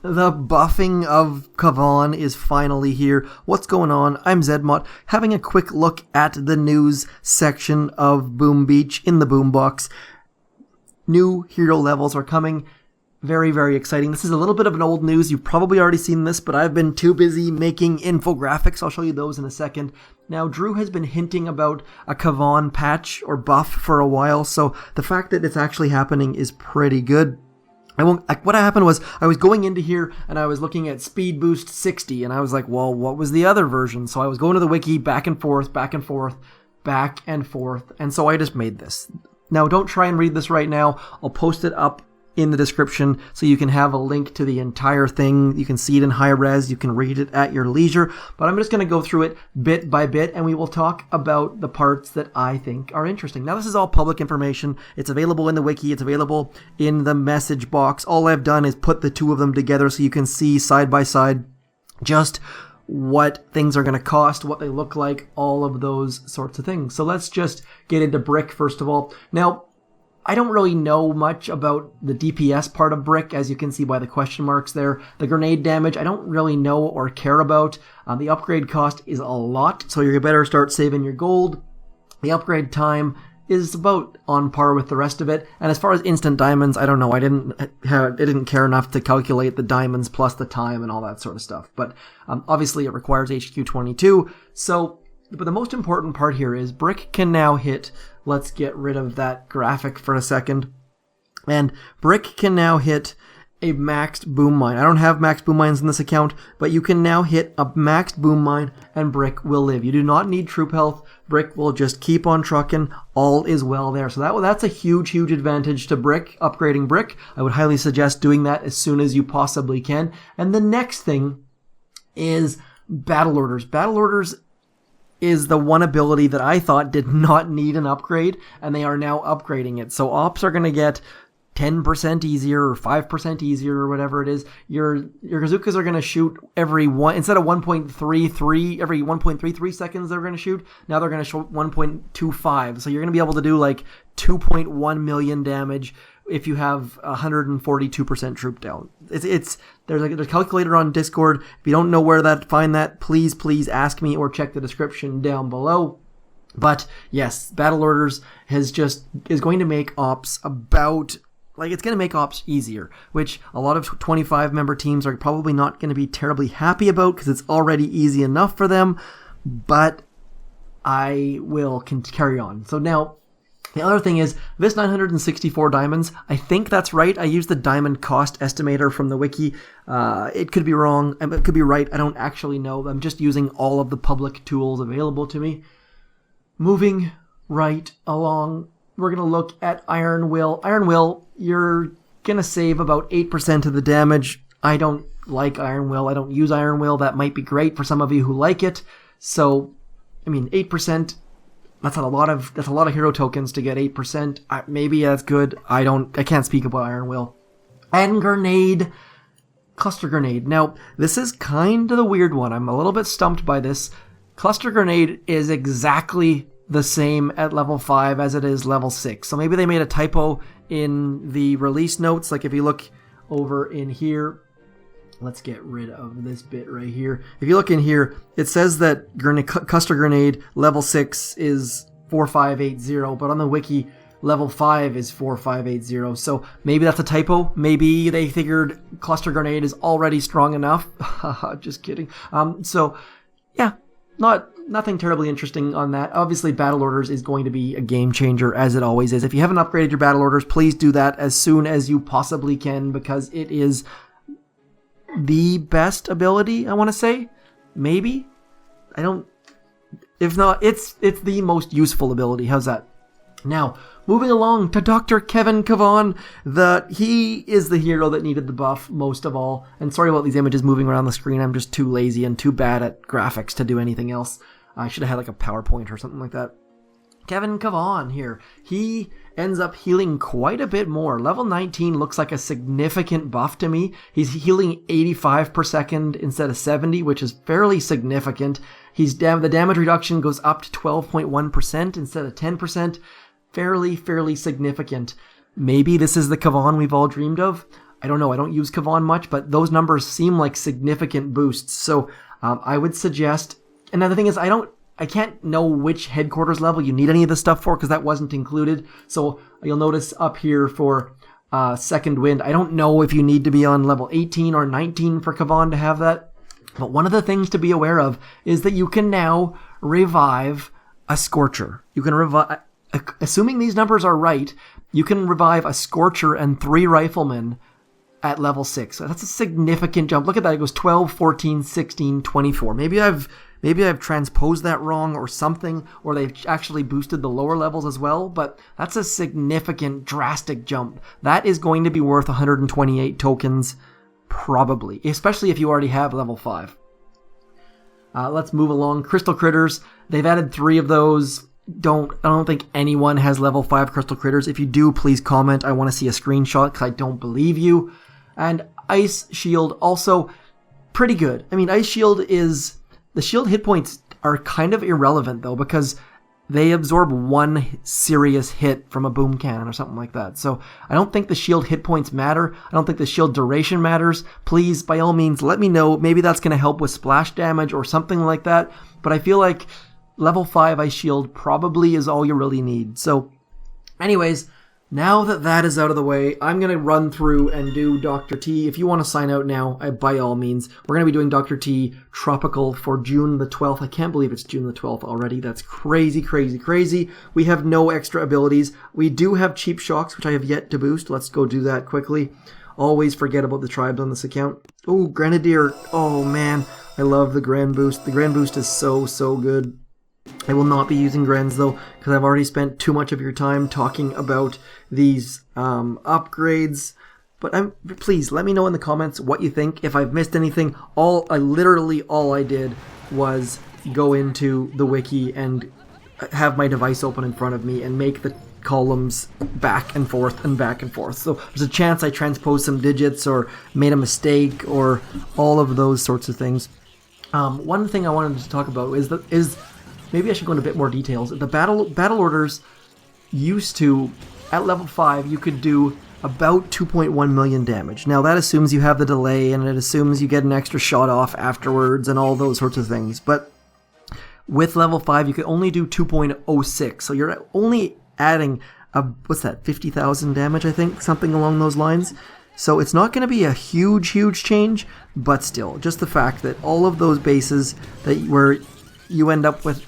The buffing of Kavan is finally here. What's going on? I'm zmoT, having a quick look at the news section of Boom Beach in the Boombox. New hero levels are coming. Very, very exciting. This is a little bit of an old news. You've probably already seen this, but I've been too busy making infographics. I'll show you those in a second. Now, Drew has been hinting about a Kavan patch or buff for a while, so the fact that it's actually happening is pretty good. What happened was I was going into here and I was looking at Speed Boost 60 and I was like, well, what was the other version? So I was going to the wiki back and forth, back and forth, back and forth. And so I just made this. Now, don't try and read this right now. I'll post it up in the description so you can have a link to the entire thing. You can see it in high res. You can read it at your leisure. But I'm just going to go through it bit by bit and we will talk about the parts that I think are interesting. Now, this is all public information. It's available in the wiki. It's available in the message box. All I've done is put the two of them together so you can see side by side just what things are going to cost, what they look like, all of those sorts of things. So let's just get into Brick first of all. Now, I don't really know much about the DPS part of Brick, as you can see by the question marks there. The grenade damage, I don't really know or care about. The upgrade cost is a lot, so you better start saving your gold. The upgrade time is about on par with the rest of it. And as far as instant diamonds, I don't know. I didn't care enough to calculate the diamonds plus the time and all that sort of stuff. But obviously it requires HQ22, so... But the most important part here is Brick can now hit, let's get rid of that graphic for a second, and Brick can now hit a maxed boom mine. I don't have maxed boom mines in this account, but you can now hit a maxed boom mine and Brick will live. You do not need troop health. Brick will just keep on trucking. All is well there. So that's a huge, huge advantage to Brick, upgrading Brick. I would highly suggest doing that as soon as you possibly can. And the next thing is battle orders. Battle orders is the one ability that I thought did not need an upgrade, and they are now upgrading it. So ops are going to get 10% easier or 5% easier or whatever it is. Your Zookas are going to shoot every one, instead of 1.33, every 1.33 seconds they're going to shoot, now they're going to shoot 1.25. So you're going to be able to do like 2.1 million damage if you have 142% troop down. There's a calculator on Discord. If you don't know where find that, please ask me or check the description down below. But yes, battle orders is going to make ops it's going to make ops easier, which a lot of 25 member teams are probably not going to be terribly happy about because it's already easy enough for them, but I will carry on. So now, the other thing is, this 964 diamonds, I think that's right. I used the diamond cost estimator from the wiki. It could be wrong. It could be right. I don't actually know. I'm just using all of the public tools available to me. Moving right along, we're going to look at Iron Will. Iron Will, you're going to save about 8% of the damage. I don't like Iron Will. I don't use Iron Will. That might be great for some of you who like it. So, 8%... That's a lot of hero tokens to get 8%. Maybe that's good. I can't speak about Iron Will. And grenade. Cluster grenade. Now, this is kind of the weird one. I'm a little bit stumped by this. Cluster grenade is exactly the same at level 5 as it is level 6. So maybe they made a typo in the release notes. Like if you look over in here, let's get rid of this bit right here. If you look in here, it says that cluster grenade level 6 is 4580, but on the wiki, level 5 is 4580. So maybe that's a typo. Maybe they figured cluster grenade is already strong enough. Just kidding. So yeah, nothing terribly interesting on that. Obviously, battle orders is going to be a game changer, as it always is. If you haven't upgraded your battle orders, please do that as soon as you possibly can, because it is the best ability, I want to say. Maybe. If not, it's the most useful ability. How's that? Now, moving along to Dr. Kevin Kavan. He is the hero that needed the buff most of all. And sorry about these images moving around the screen. I'm just too lazy and too bad at graphics to do anything else. I should have had like a PowerPoint or something like that. Kevin Kavan here. He ends up healing quite a bit more. Level 19 looks like a significant buff to me. He's healing 85 per second instead of 70, which is fairly significant. The damage reduction goes up to 12.1% instead of 10%. Fairly significant. Maybe this is the Kavan we've all dreamed of. I don't know, I don't use Kavan much, but those numbers seem like significant boosts. So I would suggest, another thing is I can't know which headquarters level you need any of this stuff for because that wasn't included. So you'll notice up here for Second Wind, I don't know if you need to be on level 18 or 19 for Kavan to have that. But one of the things to be aware of is that you can now revive a Scorcher. You can revive, assuming these numbers are right, you can revive a Scorcher and 3 Riflemen at level 6. So that's a significant jump. Look at that. It goes 12, 14, 16, 24. Maybe I've transposed that wrong or something, or they've actually boosted the lower levels as well, but that's a significant, drastic jump. That is going to be worth 128 tokens, probably, especially if you already have level 5. Let's move along. Crystal Critters, they've added 3 of those. I don't think anyone has level 5 Crystal Critters. If you do, please comment. I want to see a screenshot because I don't believe you. And Ice Shield, also pretty good. I mean, Ice Shield is... The shield hit points are kind of irrelevant, though, because they absorb 1 serious hit from a boom cannon or something like that. So I don't think the shield hit points matter. I don't think the shield duration matters. Please, by all means, let me know. Maybe that's going to help with splash damage or something like that. But I feel like level 5 Ice Shield probably is all you really need. So anyways, now that that is out of the way, I'm going to run through and do DrT. If you want to sign out now, by all means, we're going to be doing DrT Tropical for June the 12th. I can't believe it's June the 12th already. That's crazy, crazy, crazy. We have no extra abilities. We do have cheap shocks, which I have yet to boost. Let's go do that quickly. Always forget about the tribes on this account. Oh, Grenadier. Oh, man. I love the Grand Boost. The Grand Boost is so, so good. I will not be using Grens though, because I've already spent too much of your time talking about these upgrades. But please let me know in the comments what you think. If I've missed anything, literally all I did was go into the wiki and have my device open in front of me and make the columns back and forth and back and forth. So there's a chance I transposed some digits or made a mistake or all of those sorts of things. One thing I wanted to talk about is maybe I should go into a bit more details. The battle orders used to, at level 5, you could do about 2.1 million damage. Now that assumes you have the delay and it assumes you get an extra shot off afterwards and all those sorts of things. But with level 5, you could only do 2.06. So you're only adding, what's that, 50,000 damage, I think? Something along those lines. So it's not going to be a huge, huge change, but still, just the fact that all of those bases where you end up with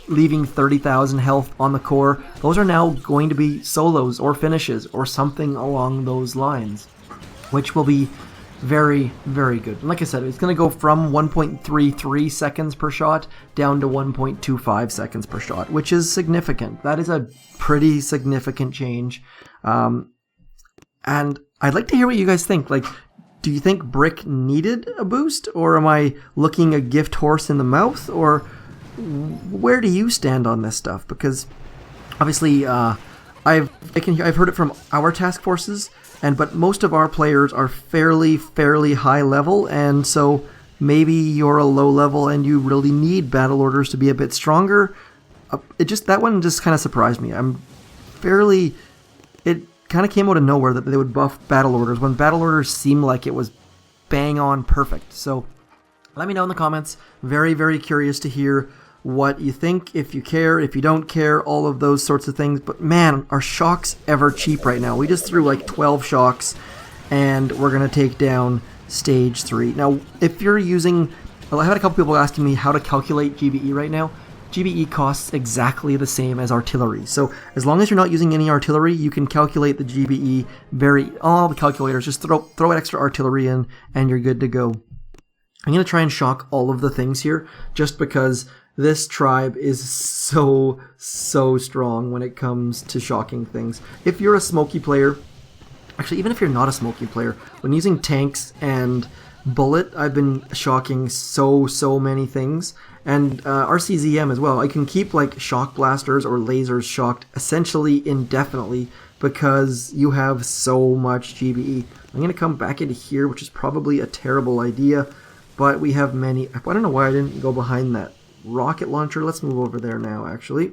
leaving 30,000 health on the core, those are now going to be solos or finishes or something along those lines, which will be very, very good. And like I said, it's going to go from 1.33 seconds per shot down to 1.25 seconds per shot, which is significant. That is a pretty significant change. And I'd like to hear what you guys think. Like, do you think Brick needed a boost, or am I looking a gift horse in the mouth, or where do you stand on this stuff? Because obviously I've heard it from our task forces, but most of our players are fairly high level, and so maybe you're a low level and you really need battle orders to be a bit stronger. That one just kind of surprised me. It kind of came out of nowhere that they would buff battle orders when battle orders seemed like it was bang on perfect. So let me know in the comments. Very, very curious to hear what you think, if you care, if you don't care, all of those sorts of things. But man, are shocks ever cheap right now. We just threw like 12 shocks and we're going to take down stage 3. Now, if you're using... Well, I had a couple people asking me how to calculate GBE right now. GBE costs exactly the same as artillery. So as long as you're not using any artillery, you can calculate the GBE all the calculators. Just throw extra artillery in and you're good to go. I'm going to try and shock all of the things here just because this tribe is so strong when it comes to shocking things. If you're a smokey player, actually even if you're not a smokey player, when using tanks and bullet, I've been shocking so many things. And RCZM as well. I can keep like shock blasters or lasers shocked essentially indefinitely because you have so much GBE. I'm going to come back into here, which is probably a terrible idea, but we have many. I don't know why I didn't go behind that rocket launcher. Let's move over there now, actually.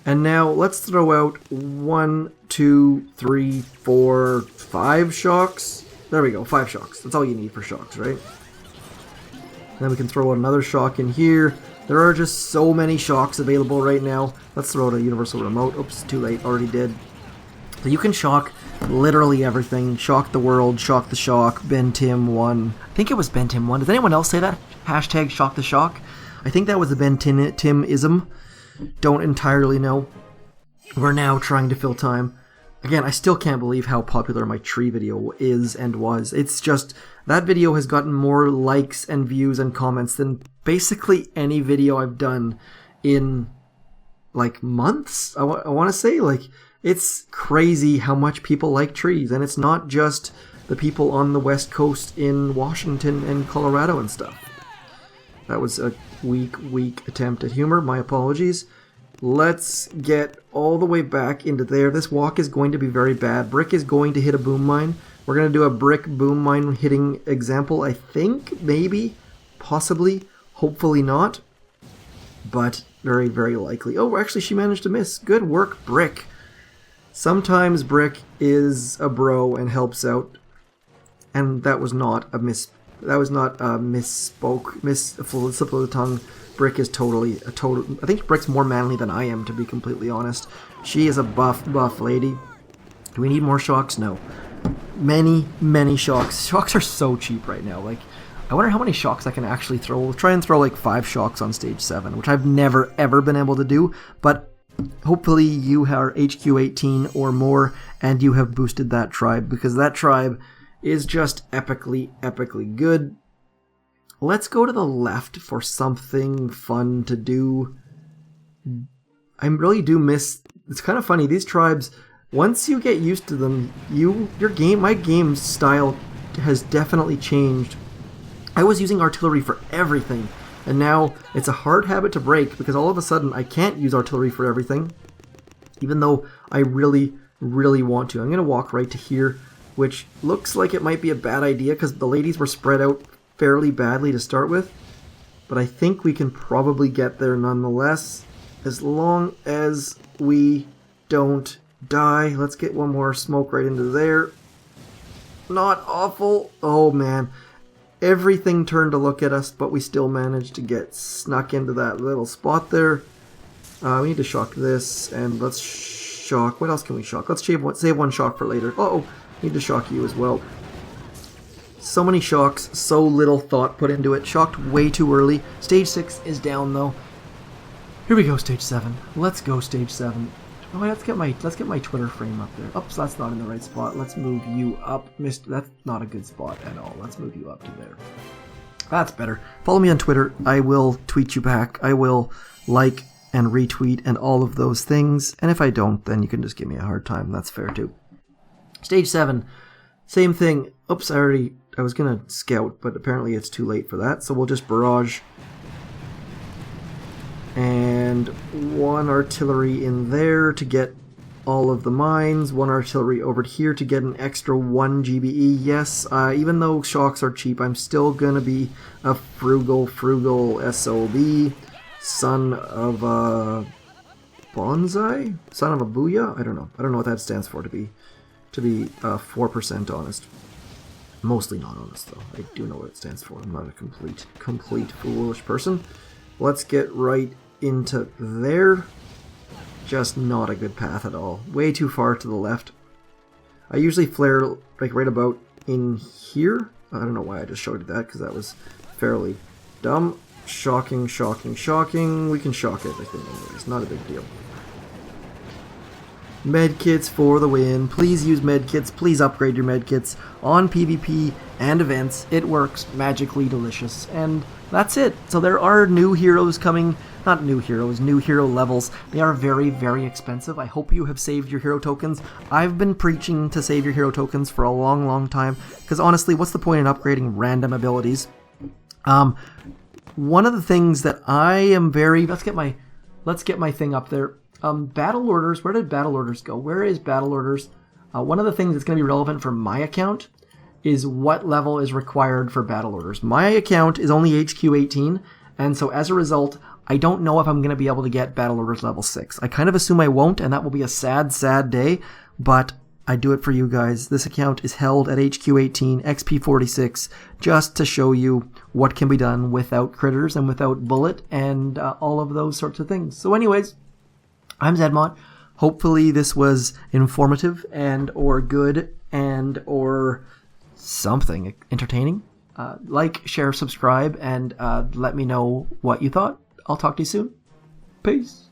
And now let's throw out 1, 2, 3, 4, 5 shocks. There we go, 5 shocks. That's all you need for shocks, right? Then we can throw out another shock in here. There are just so many shocks available right now. Let's throw out a universal remote. Oops, too late, already did. So you can shock literally everything. Shock the world, shock the shock, Ben Tim 1. I think it was Ben Tim 1. Does anyone else say that? Hashtag shock the shock? I think that was the Ben Tim-ism. Don't entirely know. We're now trying to fill time. Again, I still can't believe how popular my tree video is and was. It's just, that video has gotten more likes and views and comments than basically any video I've done in, like, months? I want to say, like, it's crazy how much people like trees. And it's not just the people on the West Coast in Washington and Colorado and stuff. That was a weak attempt at humor. My apologies. Let's get all the way back into there. This walk is going to be very bad. Brick is going to hit a boom mine. We're going to do a brick boom mine hitting example, I think, maybe, possibly, hopefully not, but very, very likely. Oh, actually, she managed to miss. Good work, Brick. Sometimes Brick is a bro and helps out, and that was not a misspoke, slip of the tongue. Brick is totally a total. I think Brick's more manly than I am, to be completely honest. She is a buff lady. Do we need more shocks? No. Many shocks. Shocks are so cheap right now. Like, I wonder how many shocks I can actually throw. We'll try and throw like 5 shocks on stage 7, which I've never ever been able to do. But hopefully you are HQ 18 or more, and you have boosted that tribe, because that tribe is just epically good. Let's go to the left for something fun to do. I really do miss... It's kind of funny, these tribes, once you get used to them, my game style has definitely changed. I was using artillery for everything, and now it's a hard habit to break, because all of a sudden I can't use artillery for everything, even though I really want to. I'm going to walk right to here, which looks like it might be a bad idea, because the ladies were spread out fairly badly to start with, but I think we can probably get there nonetheless, as long as we don't die. Let's get one more smoke right into there. Not awful. Oh man, everything turned to look at us, but we still managed to get snuck into that little spot there. We need to shock this, and let's shock. What else can we shock? Let's save one shock for later. Uh-oh, need to shock you as well. So many shocks, so little thought put into it. Shocked way too early. Stage 6 is down though. Here we go, stage 7. Let's go, stage 7. Oh, let's get my Twitter frame up there. Oops, that's not in the right spot. Let's move you up. That's not a good spot at all. Let's move you up to there. That's better. Follow me on Twitter. I will tweet you back. I will like and retweet and all of those things. And if I don't, then you can just give me a hard time. That's fair too. Stage 7. Same thing. Oops, I was going to scout, but apparently it's too late for that. So we'll just barrage. And 1 artillery in there to get all of the mines. 1 artillery over here to get an extra 1 GBE. Yes, even though shocks are cheap, I'm still going to be a frugal SOB. Son of a bonsai? Son of a booyah? I don't know. I don't know what that stands for, to be 4% honest. Mostly not honest, though. I do know what it stands for. I'm not a complete foolish person. Let's get right into there. Just not a good path at all. Way too far to the left. I usually flare like right about in here. I don't know why I just showed you that, because that was fairly dumb. Shocking. We can shock everything anyways. Not a big deal. Medkits for the win. Please use medkits. Please upgrade your medkits on PvP and events. It works magically delicious. And that's it. So there are new heroes coming. Not new heroes, new hero levels. They are very, very expensive. I hope you have saved your hero tokens. I've been preaching to save your hero tokens for a long time. Because honestly, what's the point in upgrading random abilities? One of the things that I am very... Let's get my thing up there. Battle orders, where did battle orders go? Where is battle orders? One of the things that's going to be relevant for my account is what level is required for battle orders. My account is only HQ 18, and so as a result, I don't know if I'm going to be able to get Battle Orders level 6. I kind of assume I won't, and that will be a sad, sad day, but I do it for you guys. This account is held at HQ18, XP46, just to show you what can be done without critters and without bullet and all of those sorts of things. So anyways, I'm zmoT. Hopefully this was informative and or good and or something entertaining. Like, share, subscribe, and let me know what you thought. I'll talk to you soon. Peace.